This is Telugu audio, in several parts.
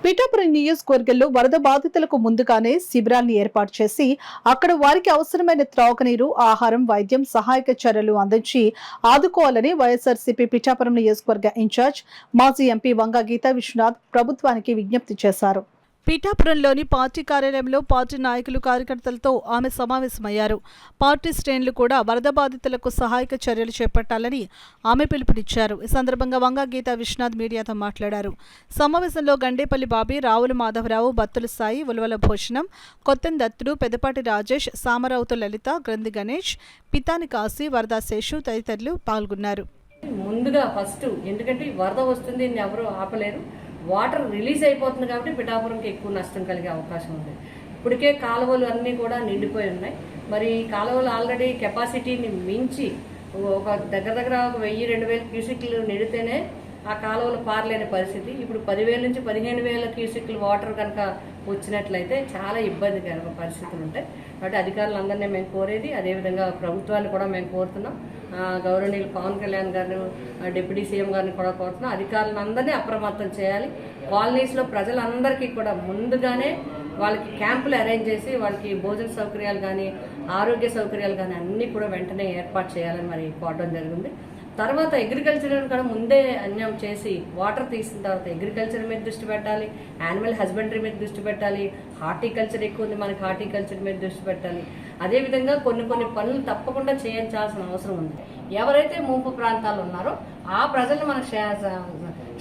పిఠాపురం నియోజకవర్గంలో వరద బాధితులకు ముందుగానే శిబిరాన్ని ఏర్పాటు చేసి అక్కడ వారికి అవసరమైన త్రాగునీరు, ఆహారం, వైద్యం, సహాయక చర్యలు అందించి ఆదుకోవాలని వైఎస్ఆర్సీపీ పిఠాపురం నియోజకవర్గ ఇన్ఛార్జ్ మాజీ ఎంపీ వంగ గీతా విశ్వనాథ్ ప్రభుత్వానికి విజ్ఞప్తి చేశారు. పిఠాపురంలోని పార్టీ కార్యాలయంలో పార్టీ నాయకులు, కార్యకర్తలతో ఆమె సమావేశమయ్యారు. పార్టీ శ్రేణులు కూడా వరద బాధితులకు సహాయక చర్యలు చేపట్టాలని ఆమె పిలుపునిచ్చారు. ఈ సందర్భంగా వంగ గీతా విశ్వనాథ్ మీడియాతో మాట్లాడారు. సమావేశంలో గండేపల్లి బాబీ, రావుల మాధవరావు, బత్తుల సాయి, ఉలవల భూషణం, కొత్తెన్ దత్తుడు, పెదపాటి రాజేష్, సామరావుతు లలిత, గ్రంథి గణేష్, పితాని కాశీ, వరదా శేషు తదితరులు పాల్గొన్నారు. ముందుగా ఫస్ట్ ఎందుకంటే వరద వస్తుంది, ఎవరు ఆపలేరు. వాటర్ రిలీజ్ అయిపోతుంది కాబట్టి పిఠాపురంకి ఎక్కువ నష్టం కలిగే అవకాశం ఉంది. ఇప్పటికే కాలువలు అన్నీ కూడా నిండిపోయి ఉన్నాయి. మరి కాలువలు ఆల్రెడీ కెపాసిటీని మించి ఒక దగ్గర 1000-2000 క్యూసెక్లు నిండితేనే ఆ కాలువలు పారలేని పరిస్థితి. ఇప్పుడు 10,000 నుంచి 15,000 క్యూసెక్లు వాటర్ కనుక వచ్చినట్లయితే చాలా ఇబ్బందికర పరిస్థితులు ఉంటాయి. కాబట్టి అధికారులందరినీ మేము కోరేది, అదేవిధంగా ప్రభుత్వాన్ని కూడా మేము కోరుతున్నాం. గౌరవనీయులు పవన్ కళ్యాణ్ గారు, డిప్యూటీ సీఎం గారిని కూడా కోరుతున్నాం. అధికారులందరినీ అప్రమత్తం చేయాలి. కాలనీస్లో ప్రజలందరికీ కూడా ముందుగానే వాళ్ళకి క్యాంపులు అరేంజ్ చేసి వాళ్ళకి భోజన సౌకర్యాలు కానీ, ఆరోగ్య సౌకర్యాలు కానీ అన్నీ కూడా వెంటనే ఏర్పాటు చేయాలని మరి కోరడం జరిగింది. తర్వాత అగ్రికల్చర్ కూడా ముందే అన్యాయం చేసి వాటర్ తీసిన తర్వాత అగ్రికల్చర్ మీద దృష్టి పెట్టాలి, యానిమల్ హస్బెండరీ మీద దృష్టి పెట్టాలి, హార్టికల్చర్ ఎక్కువ ఉంది, మనకి హార్టికల్చర్ మీద దృష్టి పెట్టాలి. అదేవిధంగా కొన్ని పనులు తప్పకుండా చేయించాల్సిన అవసరం ఉంది. ఎవరైతే ముంపు ప్రాంతాలు ఉన్నారో ఆ ప్రజలను మన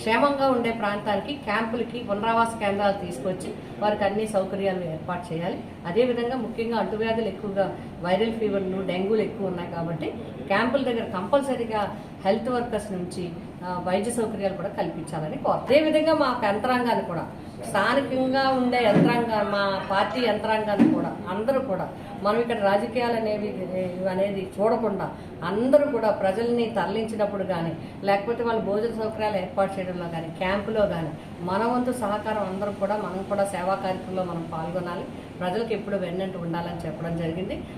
క్షేమంగా ఉండే ప్రాంతానికి, క్యాంపులకి, పునరావాస కేంద్రాలు తీసుకొచ్చి వారికి అన్ని సౌకర్యాలు ఏర్పాటు చేయాలి. అదేవిధంగా ముఖ్యంగా అంటువ్యాధులు ఎక్కువగా, వైరల్ ఫీవర్లు, డెంగ్యూలు ఎక్కువ ఉన్నాయి కాబట్టి క్యాంపుల దగ్గర కంపల్సరీగా హెల్త్ వర్కర్స్ నుంచి వైద్య సౌకర్యాలు కూడా కల్పించాలని కోరు. అదేవిధంగా మా యంత్రాంగాన్ని కూడా, స్థానికంగా ఉండే మా పార్టీ యంత్రాంగాన్ని కూడా అందరూ కూడా మనం ఇక్కడ రాజకీయాలు అనేది చూడకుండా అందరూ కూడా ప్రజల్ని తరలించినప్పుడు కానీ, లేకపోతే వాళ్ళ భోజన సౌకర్యాలు ఏర్పాటు చేయడంలో కానీ, క్యాంపులో కానీ మన వంతు సహకారం అందరూ కూడా మనం కూడా సేవా కార్యక్రమంలో మనం పాల్గొనాలి. ప్రజలకు ఎప్పుడు వెన్నంటూ ఉండాలని చెప్పడం జరిగింది.